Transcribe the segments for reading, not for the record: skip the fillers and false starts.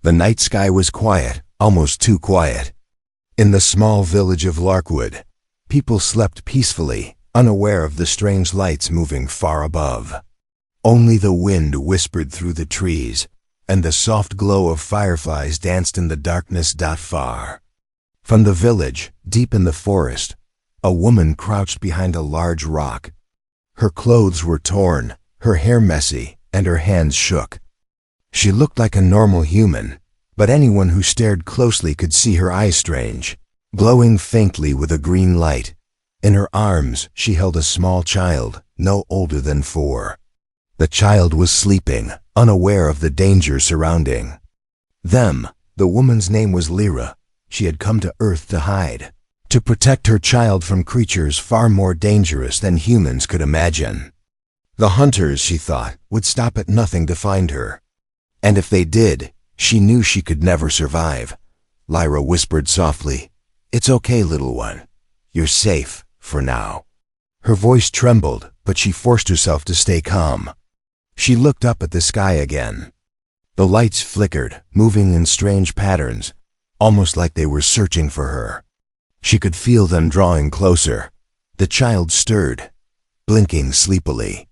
The night sky was quiet, almost too quiet. In the small village of Larkwood, people slept peacefully, unaware of the strange lights moving far above. Only the wind whispered through the trees, and the soft glow of fireflies danced in the darkness. Far from the village, deep in the forest, a woman crouched behind a large rock. Her clothes were torn, her hair messy, and her hands shook. She looked like a normal human, but anyone who stared closely could see her eyes strange, glowing faintly with a green light. In her arms, she held a small child, no older than 4. The child was sleeping, unaware of the danger surrounding them. The woman's name was Lyra. She had come to Earth to hide, to protect her child from creatures far more dangerous than humans could imagine. The hunters, she thought, would stop at nothing to find her. And if they did, she knew she could never survive. Lyra whispered softly, "It's okay, little one. You're safe, for now." Her voice trembled, but she forced herself to stay calm. She looked up at the sky again. The lights flickered, moving in strange patterns, almost like they were searching for her. She could feel them drawing closer. The child stirred, blinking sleepily.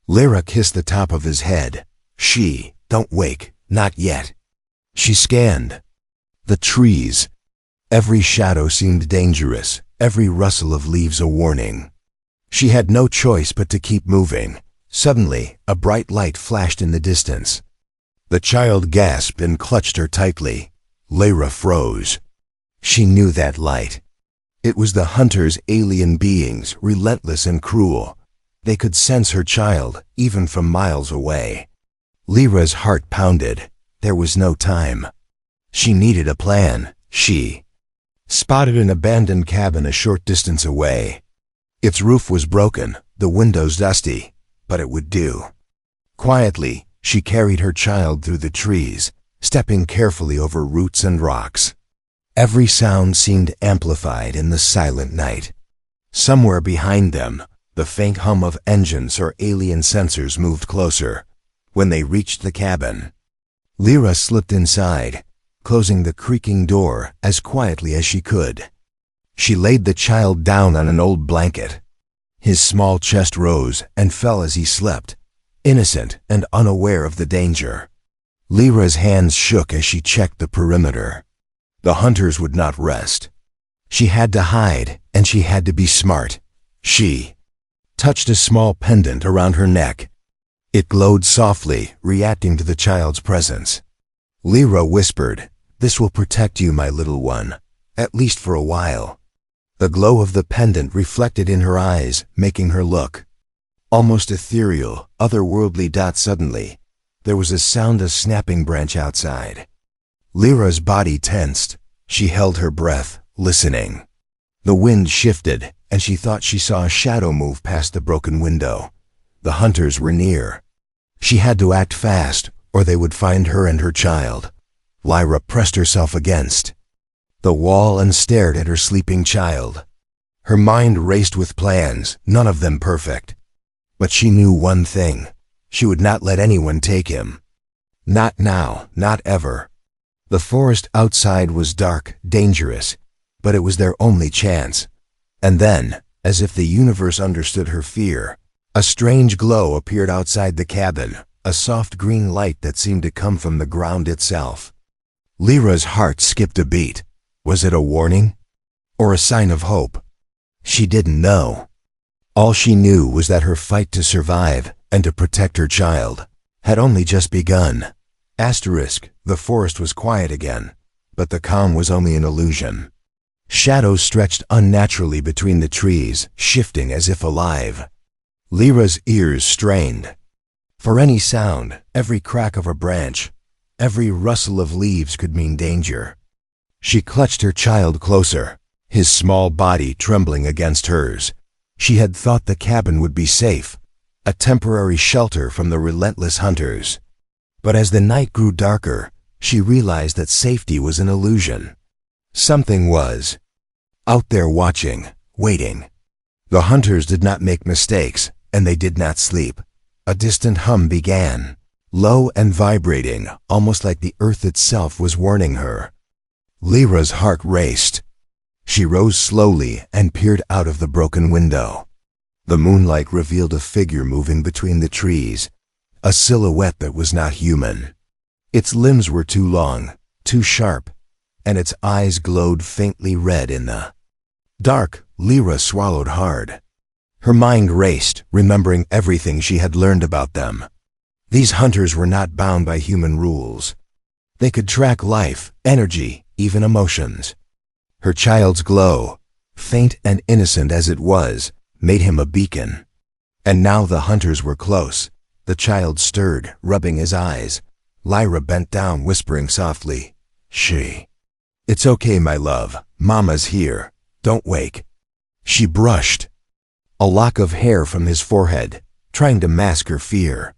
Lyra kissed the top of his head. "Don't wake, not yet." She scanned the trees. Every shadow seemed dangerous, every rustle of leaves a warning. She had no choice but to keep moving. Suddenly, a bright light flashed in the distance. The child gasped and clutched her tightly. Lyra froze. She knew that light. It was the hunters' alien beings, relentless and cruel. They could sense her child, even from miles away. Lyra's heart pounded. There was no time. She needed a plan. She spotted an abandoned cabin a short distance away. Its roof was broken, the windows dusty, but it would do. Quietly, she carried her child through the trees, stepping carefully over roots and rocks. Every sound seemed amplified in the silent night. Somewhere behind them, the faint hum of engines or alien sensors moved closer. When they reached the cabin, Lyra slipped inside, closing the creaking door as quietly as she could. She laid the child down on an old blanket. His small chest rose and fell as he slept, innocent and unaware of the danger. Lyra's hands shook as she checked the perimeter. The hunters would not rest. She had to hide, and she had to be smart. She touched a small pendant around her neck. It glowed softly, reacting to the child's presence. Lyra whispered, "This will protect you, my little one, at least for a while." The glow of the pendant reflected in her eyes, making her look almost ethereal, otherworldly. Suddenly, there was a sound of snapping branch outside. Lyra's body tensed. She held her breath, listening. The wind shifted, and she thought she saw a shadow move past the broken window. The hunters were near. She had to act fast, or they would find her and her child. Lyra pressed herself against the wall and stared at her sleeping child. Her mind raced with plans, none of them perfect. But she knew one thing. She would not let anyone take him. Not now, not ever. The forest outside was dark, dangerous, but it was their only chance. And then, as if the universe understood her fear, a strange glow appeared outside the cabin, a soft green light that seemed to come from the ground itself. Lyra's heart skipped a beat. Was it a warning? Or a sign of hope? She didn't know. All she knew was that her fight to survive and to protect her child had only just begun. The forest was quiet again, but the calm was only an illusion. Shadows stretched unnaturally between the trees, shifting as if alive. Lyra's ears strained for any sound. Every crack of a branch, every rustle of leaves could mean danger. She clutched her child closer, his small body trembling against hers. She had thought the cabin would be safe, a temporary shelter from the relentless hunters. But as the night grew darker, she realized that safety was an illusion. Something was out there watching, waiting. The hunters did not make mistakes, and they did not sleep. A distant hum began. low and vibrating, almost like the earth itself was warning her. Lyra's heart raced. She rose slowly and peered out of the broken window. The moonlight revealed a figure moving between the trees, a silhouette that was not human. Its limbs were too long, too sharp, and its eyes glowed faintly red in the dark. Lyra swallowed hard. Her mind raced, remembering everything she had learned about them. These hunters were not bound by human rules. They could track life, energy, even emotions. Her child's glow, faint and innocent as it was, made him a beacon. And now the hunters were close. The child stirred, rubbing his eyes. Lyra bent down, whispering softly, "Shh. It's okay, my love. Mama's here. Don't wake." She brushed a lock of hair from his forehead, trying to mask her fear.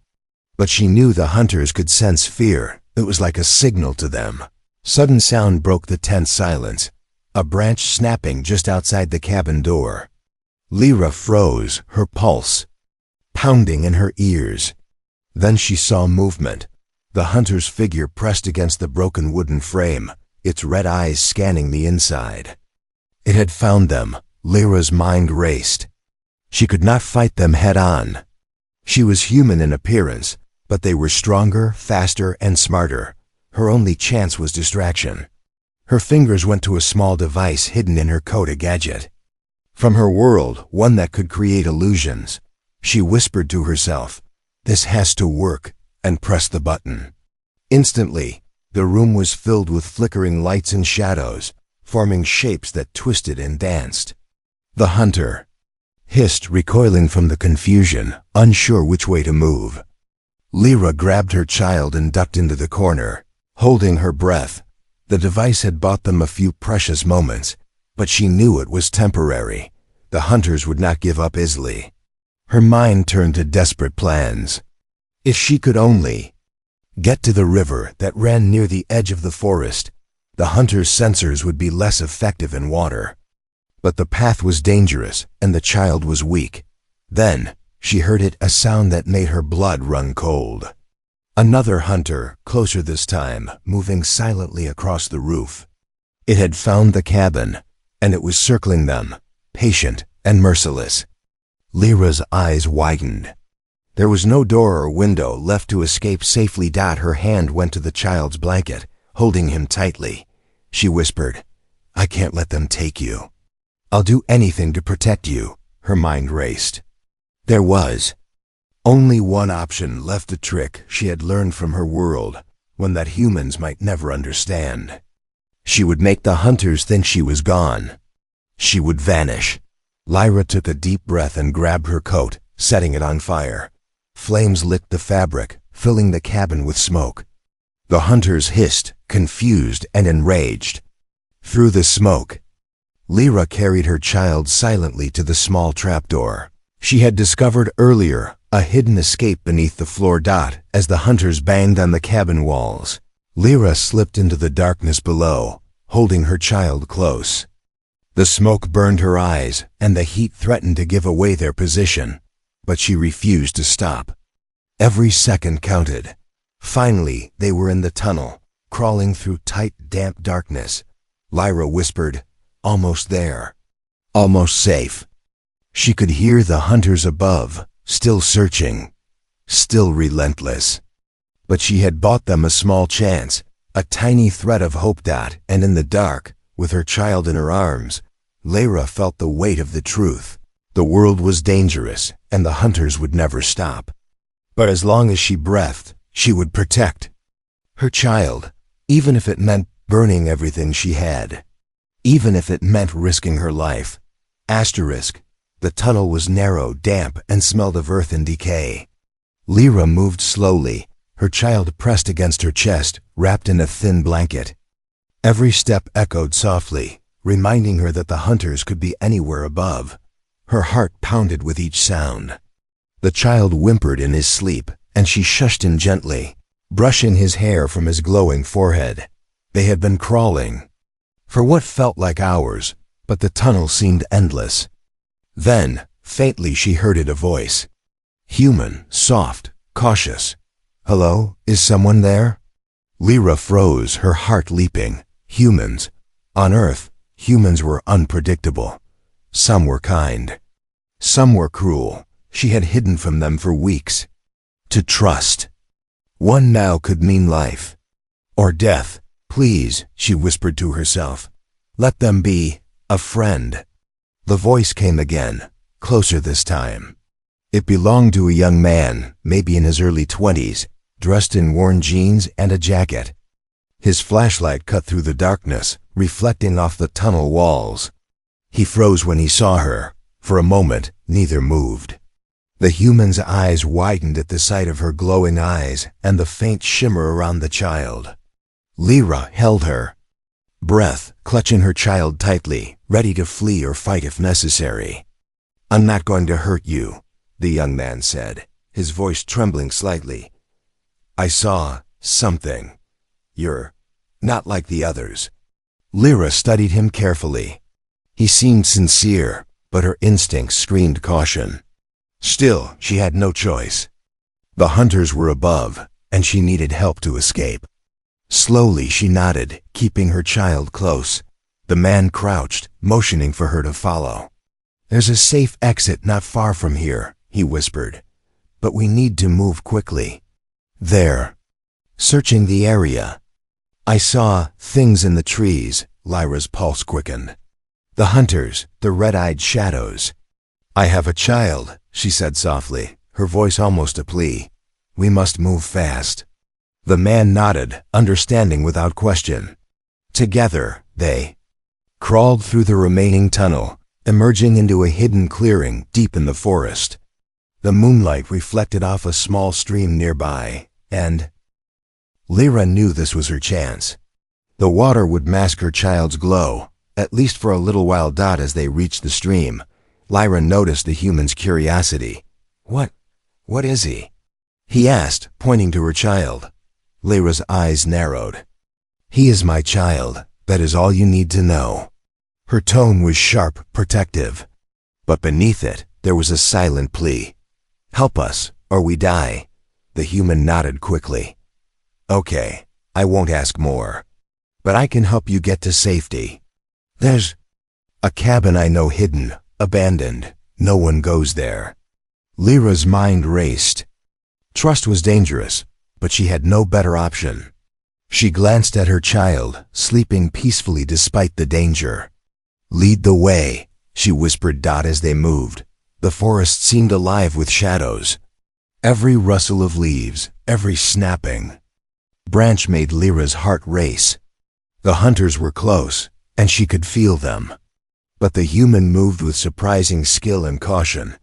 But she knew the hunters could sense fear. It was like a signal to them. Sudden sound broke the tense silence, a branch snapping just outside the cabin door. Lyra froze, her pulse pounding in her ears. Then she saw movement. The hunter's figure pressed against the broken wooden frame, its red eyes scanning the inside. It had found them. Lyra's mind raced. She could not fight them head-on. She was human in appearance, but they were stronger, faster, and smarter. Her only chance was distraction. Her fingers went to a small device hidden in her coat, a gadget from her world, one that could create illusions. She whispered to herself, "This has to work," and pressed the button. Instantly, the room was filled with flickering lights and shadows, forming shapes that twisted and danced. The hunter hissed, recoiling from the confusion, unsure which way to move. Lyra grabbed her child and ducked into the corner, holding her breath. The device had bought them a few precious moments, but she knew it was temporary. The hunters would not give up easily. Her mind turned to desperate plans. If she could only get to the river that ran near the edge of the forest, the hunter's sensors would be less effective in water. But the path was dangerous, and the child was weak. Then, she heard it, a sound that made her blood run cold. Another hunter, closer this time, moving silently across the roof. It had found the cabin, and it was circling them, patient and merciless. Lyra's eyes widened. There was no door or window left to escape safely. Her hand went to the child's blanket, holding him tightly. She whispered, "I can't let them take you. I'll do anything to protect you." Her mind raced. There was only one option left, a trick she had learned from her world, one that humans might never understand. She would make the hunters think she was gone. She would vanish. Lyra took a deep breath and grabbed her coat, setting it on fire. Flames licked the fabric, filling the cabin with smoke. The hunters hissed, confused and enraged. Through the smoke, Lyra carried her child silently to the small trapdoor she had discovered earlier, a hidden escape beneath the floor. As the hunters banged on the cabin walls, Lyra slipped into the darkness below, holding her child close. The smoke burned her eyes, and the heat threatened to give away their position, but she refused to stop. Every second counted. Finally, they were in the tunnel, crawling through tight, damp darkness. Lyra whispered, "Almost there. Almost safe." She could hear the hunters above, still searching, still relentless. But she had bought them a small chance, a tiny thread of hope. And in the dark, with her child in her arms, Lyra felt the weight of the truth. The world was dangerous, and the hunters would never stop. But as long as she breathed, she would protect her child, even if it meant burning everything she had. Even if it meant risking her life. Asterisk. The tunnel was narrow, damp, and smelled of earth and decay. Lyra moved slowly, her child pressed against her chest, wrapped in a thin blanket. Every step echoed softly, reminding her that the hunters could be anywhere above. Her heart pounded with each sound. The child whimpered in his sleep, and she shushed him gently, brushing his hair from his glowing forehead. They had been crawling for what felt like hours, but the tunnel seemed endless. Then, faintly, she heard it, a voice. Human, soft, cautious. Hello, is someone there? Lyra froze, her heart leaping. Humans. On Earth, humans were unpredictable. Some were kind. Some were cruel. She had hidden from them for weeks. To trust. One now could mean life. Or death. Please, she whispered to herself. Let them be a friend. The voice came again, closer this time. It belonged to a young man, maybe in his early 20s, dressed in worn jeans and a jacket. His flashlight cut through the darkness, reflecting off the tunnel walls. He froze when he saw her. For a moment, neither moved. The human's eyes widened at the sight of her glowing eyes and the faint shimmer around the child. Lyra held her breath, clutching her child tightly, ready to flee or fight if necessary. I'm not going to hurt you, the young man said, his voice trembling slightly. I saw something. You're not like the others. Lyra studied him carefully. He seemed sincere, but her instincts screamed caution. Still, she had no choice. The hunters were above, and she needed help to escape. Slowly she nodded, keeping her child close. The man crouched, motioning for her to follow. There's a safe exit not far from here, he whispered. But we need to move quickly. There. Searching the area. I saw things in the trees, Lyra's pulse quickened. The hunters, the red-eyed shadows. I have a child, she said softly, her voice almost a plea. We must move fast. The man nodded, understanding without question. Together, they crawled through the remaining tunnel, emerging into a hidden clearing deep in the forest. The moonlight reflected off a small stream nearby, and Lyra knew this was her chance. The water would mask her child's glow, at least for a little while. As they reached the stream, Lyra noticed the human's curiosity. What is he? He asked, pointing to her child. Lyra's eyes narrowed. He is my child, that is all you need to know. Her tone was sharp, protective. But beneath it, there was a silent plea. Help us, or we die. The human nodded quickly. Okay, I won't ask more. But I can help you get to safety. There's a cabin I know hidden, abandoned. No one goes there. Lyra's mind raced. Trust was dangerous, but she had no better option. She glanced at her child, sleeping peacefully despite the danger. Lead the way, she whispered as they moved. The forest seemed alive with shadows. Every rustle of leaves, every snapping branch made Lyra's heart race. The hunters were close, and she could feel them. But the human moved with surprising skill and caution,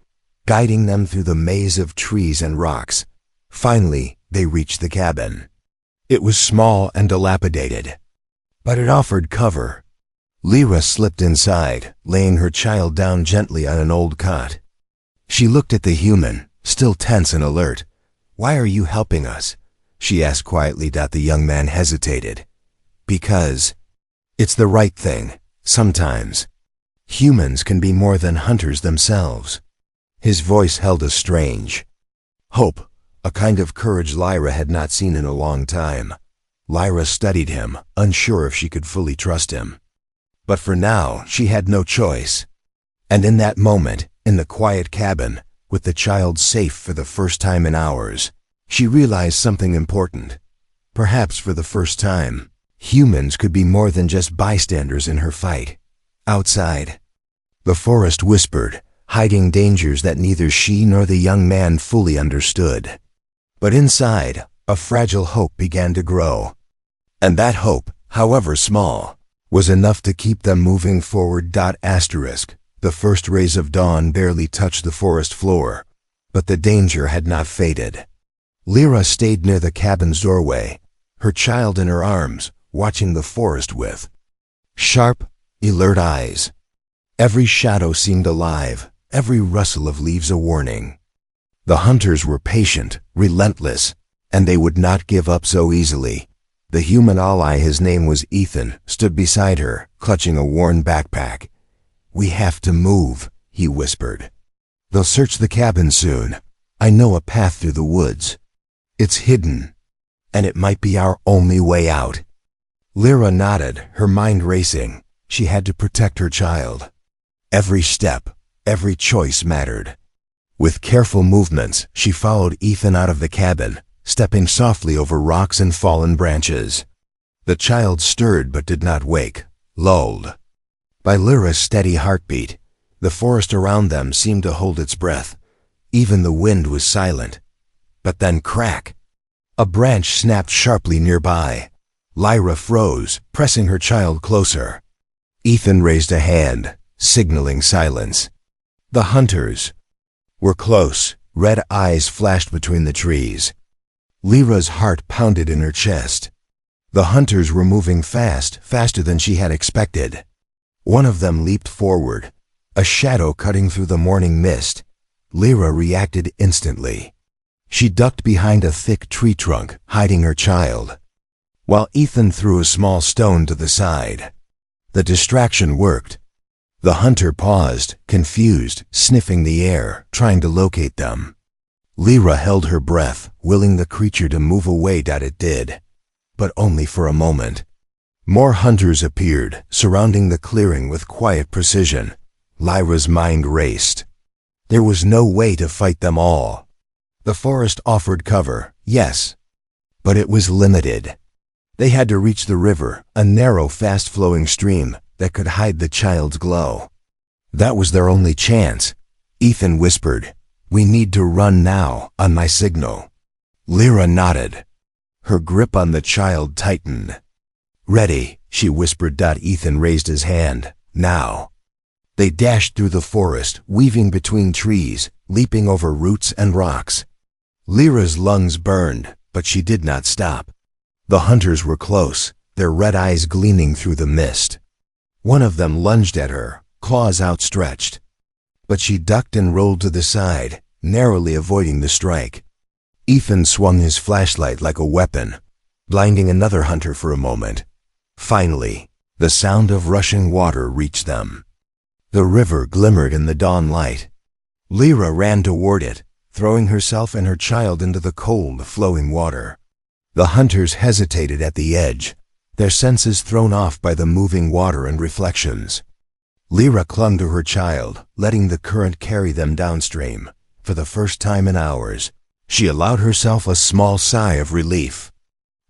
guiding them through the maze of trees and rocks. Finally, they reached the cabin. It was small and dilapidated, but it offered cover. Lyra slipped inside, laying her child down gently on an old cot. She looked at the human, still tense and alert. Why are you helping us? She asked quietly. The young man hesitated. Because it's the right thing, sometimes. Humans can be more than hunters themselves. His voice held a strange hope, a kind of courage Lyra had not seen in a long time. Lyra studied him, unsure if she could fully trust him. But for now, she had no choice. And in that moment, in the quiet cabin, with the child safe for the first time in hours, she realized something important. Perhaps for the first time, humans could be more than just bystanders in her fight. Outside, the forest whispered, hiding dangers that neither she nor the young man fully understood. But inside, a fragile hope began to grow. And that hope, however small, was enough to keep them moving forward. The first rays of dawn barely touched the forest floor, but the danger had not faded. Lyra stayed near the cabin's doorway, her child in her arms, watching the forest with sharp, alert eyes. Every shadow seemed alive, every rustle of leaves a warning. The hunters were patient, relentless, and they would not give up so easily. The human ally, his name was Ethan, stood beside her, clutching a worn backpack. We have to move, he whispered. They'll search the cabin soon. I know a path through the woods. It's hidden, and it might be our only way out. Lyra nodded, her mind racing. She had to protect her child. Every step, every choice mattered. With careful movements, she followed Ethan out of the cabin, stepping softly over rocks and fallen branches. The child stirred but did not wake, lulled by Lyra's steady heartbeat. The forest around them seemed to hold its breath. Even the wind was silent. But then crack! A branch snapped sharply nearby. Lyra froze, pressing her child closer. Ethan raised a hand, signaling silence. The hunters were close. Red eyes flashed between the trees. Lyra's heart pounded in her chest. The hunters were moving fast, faster than she had expected. One of them leaped forward, a shadow cutting through the morning mist. Lyra reacted instantly. She ducked behind a thick tree trunk, hiding her child, while Ethan threw a small stone to the side. The distraction worked. The hunter paused, confused, sniffing the air, trying to locate them. Lyra held her breath, willing the creature to move away. It did, but only for a moment. More hunters appeared, surrounding the clearing with quiet precision. Lyra's mind raced. There was no way to fight them all. The forest offered cover, yes, but it was limited. They had to reach the river, a narrow, fast-flowing stream that could hide the child's glow. That was their only chance. Ethan whispered, "We need to run now, on my signal." Lyra nodded. Her grip on the child tightened. "Ready," she whispered. Ethan raised his hand. "Now." They dashed through the forest, weaving between trees, leaping over roots and rocks. Lyra's lungs burned, but she did not stop. The hunters were close, their red eyes gleaming through the mist. One of them lunged at her, claws outstretched. But she ducked and rolled to the side, narrowly avoiding the strike. Ethan swung his flashlight like a weapon, blinding another hunter for a moment. Finally, the sound of rushing water reached them. The river glimmered in the dawn light. Lyra ran toward it, throwing herself and her child into the cold, flowing water. The hunters hesitated at the edge, their senses thrown off by the moving water and reflections. Lyra clung to her child, letting the current carry them downstream. For the first time in hours, she allowed herself a small sigh of relief.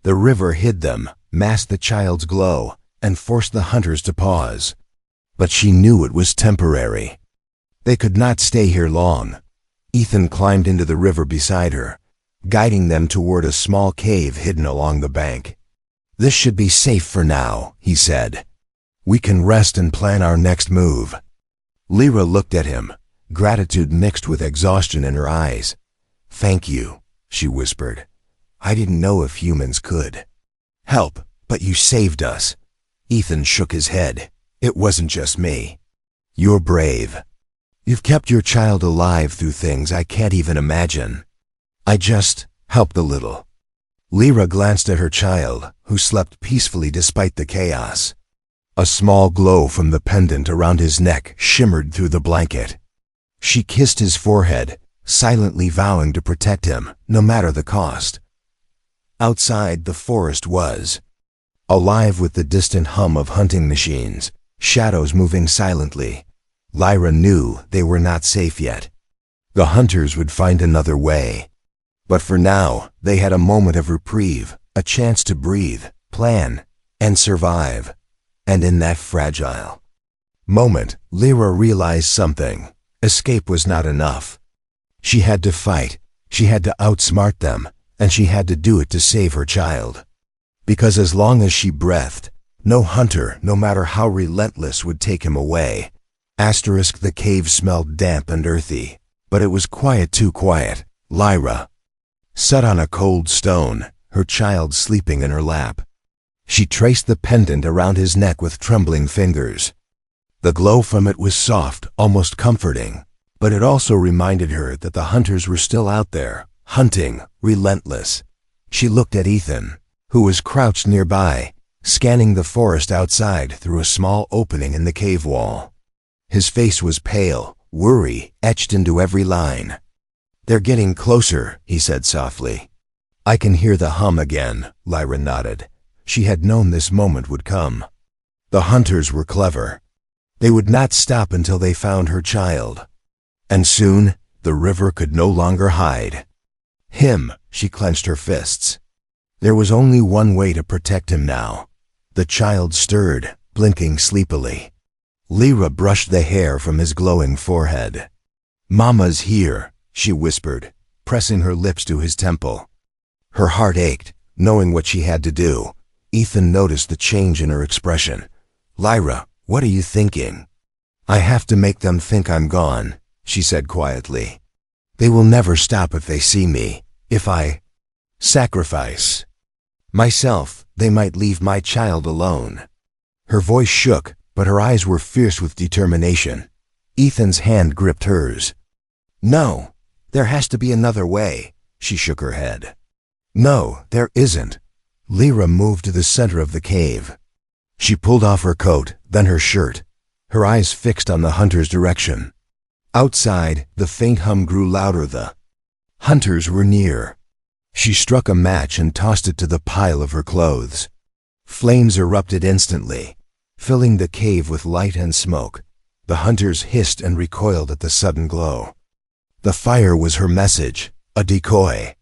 The river hid them, masked the child's glow, and forced the hunters to pause. But she knew it was temporary. They could not stay here long. Ethan climbed into the river beside her, guiding them toward a small cave hidden along the bank. "This should be safe for now," he said. "We can rest and plan our next move." Lyra looked at him, gratitude mixed with exhaustion in her eyes. "Thank you," she whispered. "I didn't know if humans could help, but you saved us." Ethan shook his head. "It wasn't just me. You're brave. You've kept your child alive through things I can't even imagine. I just helped a little." Lyra glanced at her child, who slept peacefully despite the chaos. A small glow from the pendant around his neck shimmered through the blanket. She kissed his forehead, silently vowing to protect him, no matter the cost. Outside, the forest was alive with the distant hum of hunting machines, shadows moving silently. Lyra knew they were not safe yet. The hunters would find another way. But for now, they had a moment of reprieve, a chance to breathe, plan, and survive. And in that fragile moment, Lyra realized something. Escape was not enough. She had to fight, she had to outsmart them, and she had to do it to save her child. Because as long as she breathed, no hunter, no matter how relentless, would take him away. The cave smelled damp and earthy, but it was quiet, too quiet. Lyra sat on a cold stone, her child sleeping in her lap. She traced the pendant around his neck with trembling fingers. The glow from it was soft, almost comforting, but it also reminded her that the hunters were still out there, hunting, relentless. She looked at Ethan, who was crouched nearby, scanning the forest outside through a small opening in the cave wall. His face was pale, worry etched into every line. "They're getting closer," he said softly. I can hear the hum again, Lyra nodded. She had known this moment would come. The hunters were clever. They would not stop until they found her child. And soon, the river could no longer hide. Him, she clenched her fists. There was only one way to protect him now. The child stirred, blinking sleepily. Lyra brushed the hair from his glowing forehead. "Mama's here," she whispered, pressing her lips to his temple. Her heart ached, knowing what she had to do. Ethan noticed the change in her expression. "Lyra, what are you thinking?" "I have to make them think I'm gone," she said quietly. "They will never stop if they see me. If I sacrifice myself, they might leave my child alone." Her voice shook, but her eyes were fierce with determination. Ethan's hand gripped hers. "No, there has to be another way," she shook her head. "No, there isn't." Lyra moved to the center of the cave. She pulled off her coat, then her shirt, her eyes fixed on the hunter's direction. Outside, the faint hum grew louder. The hunters were near. She struck a match and tossed it to the pile of her clothes. Flames erupted instantly, filling the cave with light and smoke. The hunters hissed and recoiled at the sudden glow. The fire was her message, a decoy.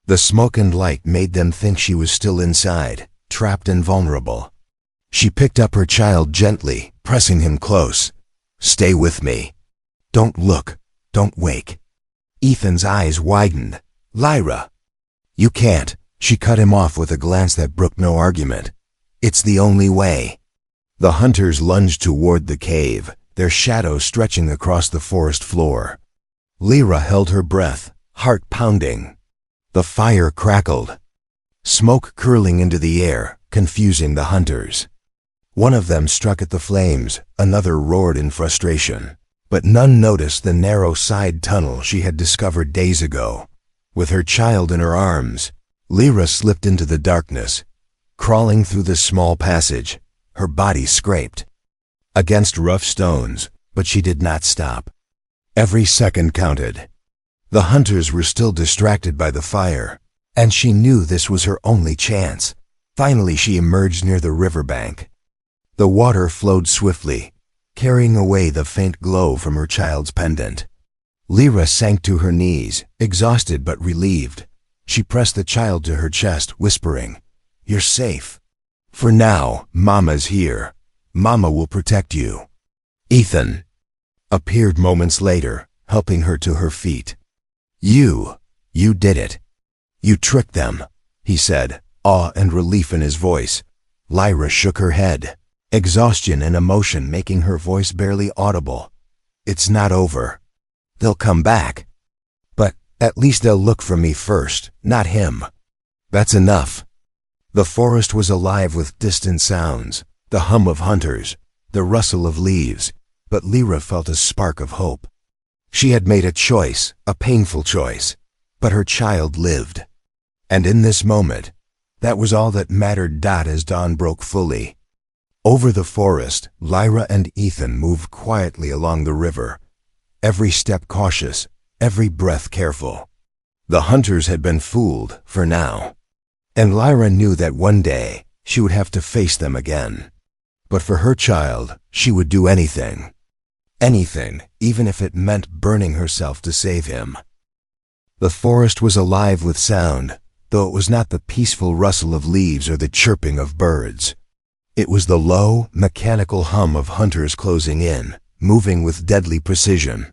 The smoke and light made them think she was still inside, trapped and vulnerable. She picked up her child gently, pressing him close. "Stay with me. Don't look. Don't wake." Ethan's eyes widened. "Lyra." "You can't." She cut him off with a glance that brooked no argument. "It's the only way." The hunters lunged toward the cave, their shadows stretching across the forest floor. Lyra held her breath, heart pounding. The fire crackled, smoke curling into the air, confusing the hunters. One of them struck at the flames, another roared in frustration. But none noticed the narrow side tunnel she had discovered days ago. With her child in her arms, Lyra slipped into the darkness, crawling through the small passage, her body scraped against rough stones, but she did not stop. Every second counted. The hunters were still distracted by the fire, and she knew this was her only chance. Finally, she emerged near the riverbank. The water flowed swiftly, carrying away the faint glow from her child's pendant. Lyra sank to her knees, exhausted but relieved. She pressed the child to her chest, whispering, "You're safe. For now, Mama's here. Mama will protect you." Ethan appeared moments later, helping her to her feet. You did it. You tricked them," he said, awe and relief in his voice. Lyra shook her head, exhaustion and emotion making her voice barely audible. "It's not over. They'll come back. But at least they'll look for me first, not him. That's enough." The forest was alive with distant sounds, the hum of hunters, the rustle of leaves, but Lyra felt a spark of hope. She had made a choice, a painful choice, but her child lived. And in this moment, that was all that mattered. As dawn broke fully over the forest, Lyra and Ethan moved quietly along the river, every step cautious, every breath careful. The hunters had been fooled, for now, and Lyra knew that one day she would have to face them again. But for her child, she would do anything. Anything, even if it meant burning herself to save him. The forest was alive with sound, though it was not the peaceful rustle of leaves or the chirping of birds. It was the low, mechanical hum of hunters closing in, moving with deadly precision.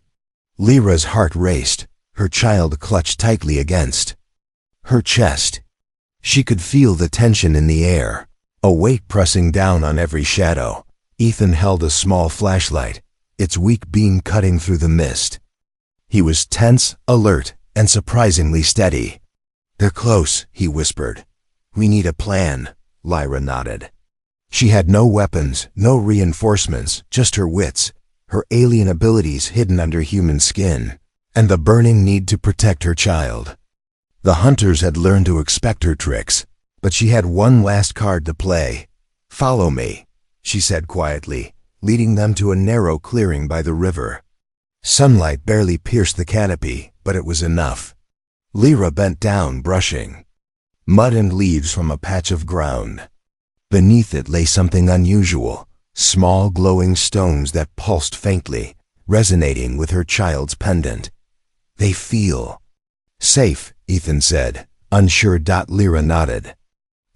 Lyra's heart raced, her child clutched tightly against her chest. She could feel the tension in the air, a weight pressing down on every shadow. Ethan held a small flashlight, its weak beam cutting through the mist. He was tense, alert, and surprisingly steady. "They're close," he whispered. "We need a plan," Lyra nodded. She had no weapons, no reinforcements, just her wits, her alien abilities hidden under human skin, and the burning need to protect her child. The hunters had learned to expect her tricks, but she had one last card to play. "Follow me," she said quietly, leading them to a narrow clearing by the river. Sunlight barely pierced the canopy, but it was enough. Lyra bent down, brushing mud and leaves from a patch of ground. Beneath it lay something unusual, small glowing stones that pulsed faintly, resonating with her child's pendant. They feel safe, Ethan said, unsure. Lyra nodded.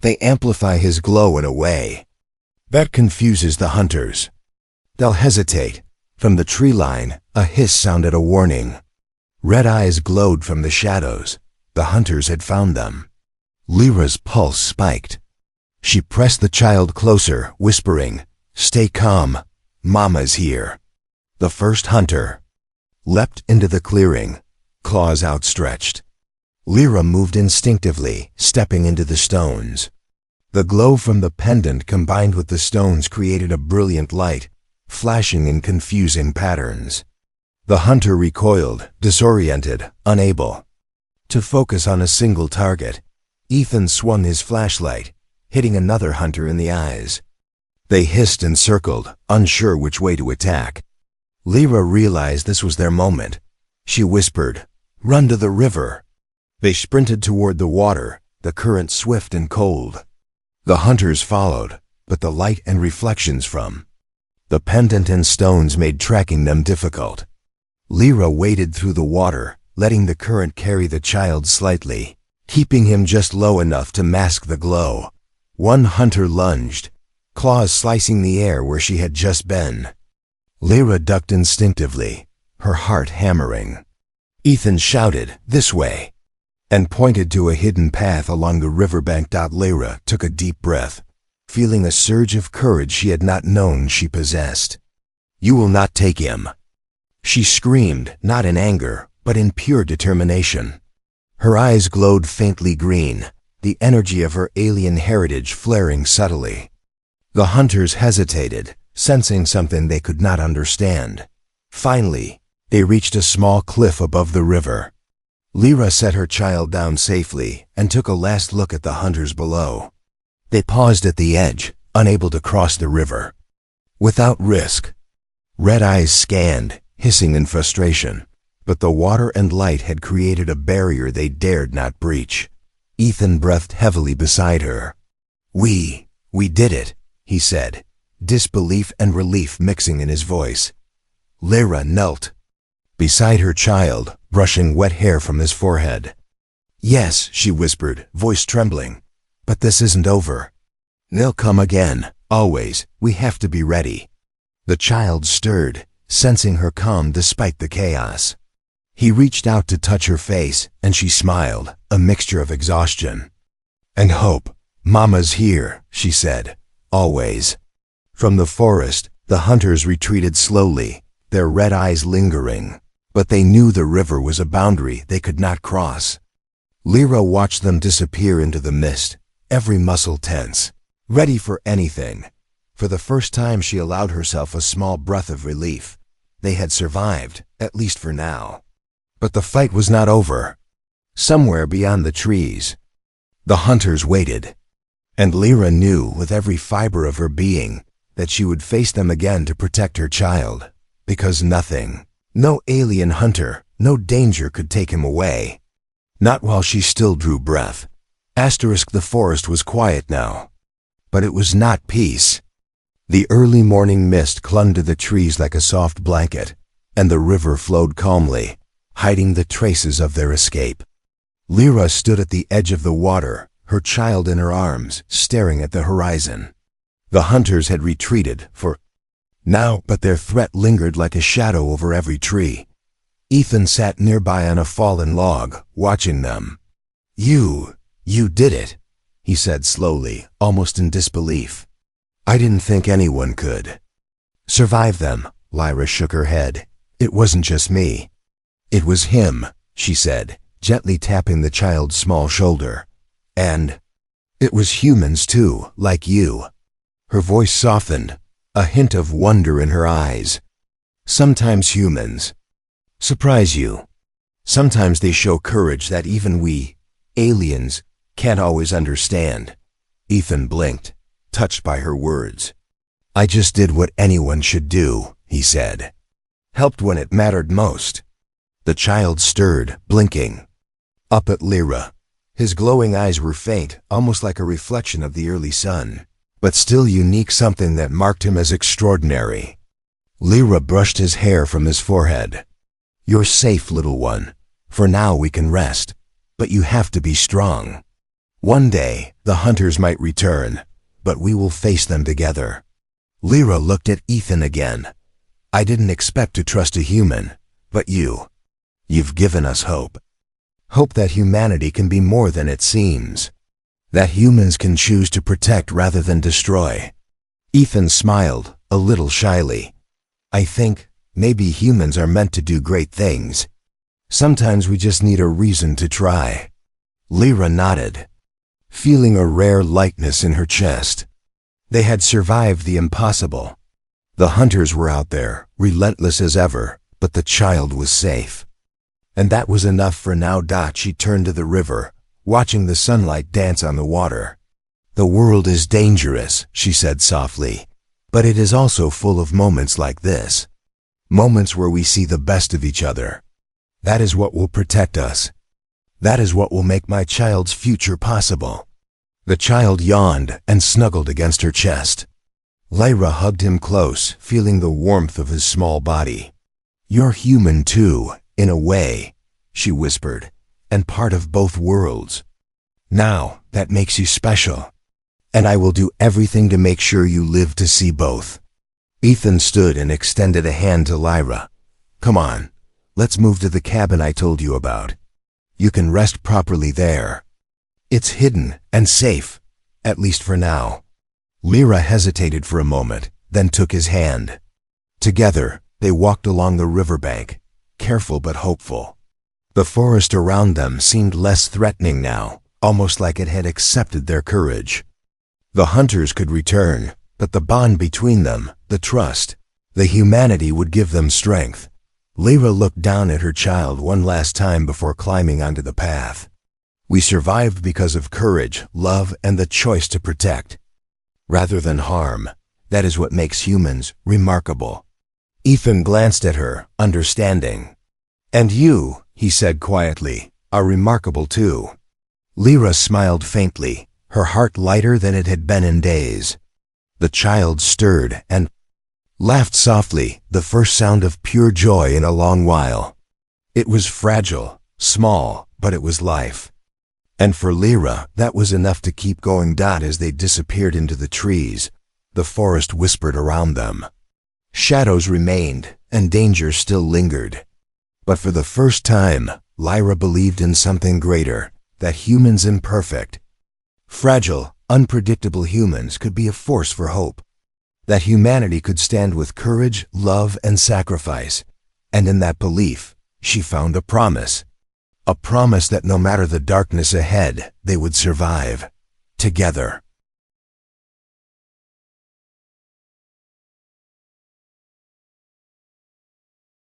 They amplify his glow in a way that confuses the hunters. They'll hesitate. From the tree line, a hiss sounded a warning. Red eyes glowed from the shadows. The hunters had found them. Lyra's pulse spiked. She pressed the child closer, whispering, "Stay calm. Mama's here." The first hunter leapt into the clearing, claws outstretched. Lyra moved instinctively, stepping into the stones. The glow from the pendant combined with the stones created a brilliant light, flashing in confusing patterns. The hunter recoiled, disoriented, unable to focus on a single target. Ethan swung his flashlight, hitting another hunter in the eyes. They hissed and circled, unsure which way to attack. Lyra realized this was their moment. She whispered, "Run to the river." They sprinted toward the water, the current swift and cold. The hunters followed, but the light and reflections from the pendant and stones made tracking them difficult. Lyra waded through the water, letting the current carry the child slightly, keeping him just low enough to mask the glow. One hunter lunged, claws slicing the air where she had just been. Lyra ducked instinctively, her heart hammering. Ethan shouted, "This way," and pointed to a hidden path along the riverbank. Lyra took a deep breath, feeling a surge of courage she had not known she possessed. "You will not take him," she screamed, not in anger, but in pure determination. Her eyes glowed faintly green, the energy of her alien heritage flaring subtly. The hunters hesitated, sensing something they could not understand. Finally, they reached a small cliff above the river. Lyra set her child down safely and took a last look at the hunters below. They paused at the edge, unable to cross the river. Without risk. Red eyes scanned, hissing in frustration, but the water and light had created a barrier they dared not breach. Ethan breathed heavily beside her. We did it," he said, disbelief and relief mixing in his voice. Lyra knelt beside her child, brushing wet hair from his forehead. "Yes," she whispered, voice trembling, "but this isn't over. They'll come again, always. We have to be ready." The child stirred, sensing her calm despite the chaos. He reached out to touch her face, and she smiled, a mixture of exhaustion and hope. "Mama's here," she said, "always." From the forest, the hunters retreated slowly, their red eyes lingering, but they knew the river was a boundary they could not cross. Lyra watched them disappear into the mist, every muscle tense, ready for anything. For the first time she allowed herself a small breath of relief. They had survived, at least for now. But the fight was not over. Somewhere beyond the trees, the hunters waited, and Lyra knew with every fiber of her being that she would face them again to protect her child, because nothing, no alien hunter, no danger could take him away. Not while she still drew breath. The forest was quiet now, but it was not peace. The early morning mist clung to the trees like a soft blanket, and the river flowed calmly, hiding the traces of their escape. Lyra stood at the edge of the water, her child in her arms, staring at the horizon. The hunters had retreated for now, but their threat lingered like a shadow over every tree. Ethan sat nearby on a fallen log, watching them. You did it," he said slowly, almost in disbelief. "I didn't think anyone could survive them." Lyra shook her head. "It wasn't just me. It was him," she said, gently tapping the child's small shoulder. "And it was humans too, like you." Her voice softened, a hint of wonder in her eyes. "Sometimes humans surprise you. Sometimes they show courage that even we, aliens, can't always understand." Ethan blinked, touched by her words. "I just did what anyone should do," he said. "Helped when it mattered most." The child stirred, blinking. Up at Lyra, His glowing eyes were faint, almost like a reflection of the early sun, but still unique, something that marked him as extraordinary. Lyra brushed his hair from his forehead. "You're safe, little one. For now we can rest, but you have to be strong. One day, the hunters might return, but we will face them together." Lyra looked at Ethan again. "I didn't expect to trust a human, but you've given us hope. Hope that humanity can be more than it seems. That humans can choose to protect rather than destroy." Ethan smiled, a little shyly. "I think maybe humans are meant to do great things. Sometimes we just need a reason to try." Lyra nodded, feeling a rare lightness in her chest. They had survived the impossible. The hunters were out there, relentless as ever, but the child was safe. And that was enough for now. She turned to the river, watching the sunlight dance on the water. "The world is dangerous," she said softly, "but it is also full of moments like this. Moments where we see the best of each other. That is what will protect us. That is what will make my child's future possible." The child yawned and snuggled against her chest. Lyra hugged him close, feeling the warmth of his small body. "You're human too, in a way," she whispered, "and part of both worlds. Now, that makes you special. And I will do everything to make sure you live to see both." Ethan stood and extended a hand to Lyra. "Come on, let's move to the cabin I told you about. You can rest properly there. It's hidden and safe, at least for now." Lyra hesitated for a moment, then took his hand. Together, they walked along the riverbank, careful but hopeful. The forest around them seemed less threatening now, almost like it had accepted their courage. The hunters could return, but the bond between them, the trust, the humanity would give them strength. Lyra looked down at her child one last time before climbing onto the path. "We survived because of courage, love, and the choice to protect, rather than harm. That is what makes humans remarkable." Ethan glanced at her, understanding. "And you," he said quietly, "are remarkable too." Lyra smiled faintly, her heart lighter than it had been in days. The child stirred and laughed softly, the first sound of pure joy in a long while. It was fragile, small, but it was life. And for Lyra, that was enough to keep going. As they disappeared into the trees, the forest whispered around them. Shadows remained, and danger still lingered. But for the first time, Lyra believed in something greater, that humans, imperfect, fragile, unpredictable humans, could be a force for hope. That humanity could stand with courage, love, and sacrifice. And in that belief, she found a promise. A promise that no matter the darkness ahead, they would survive. Together.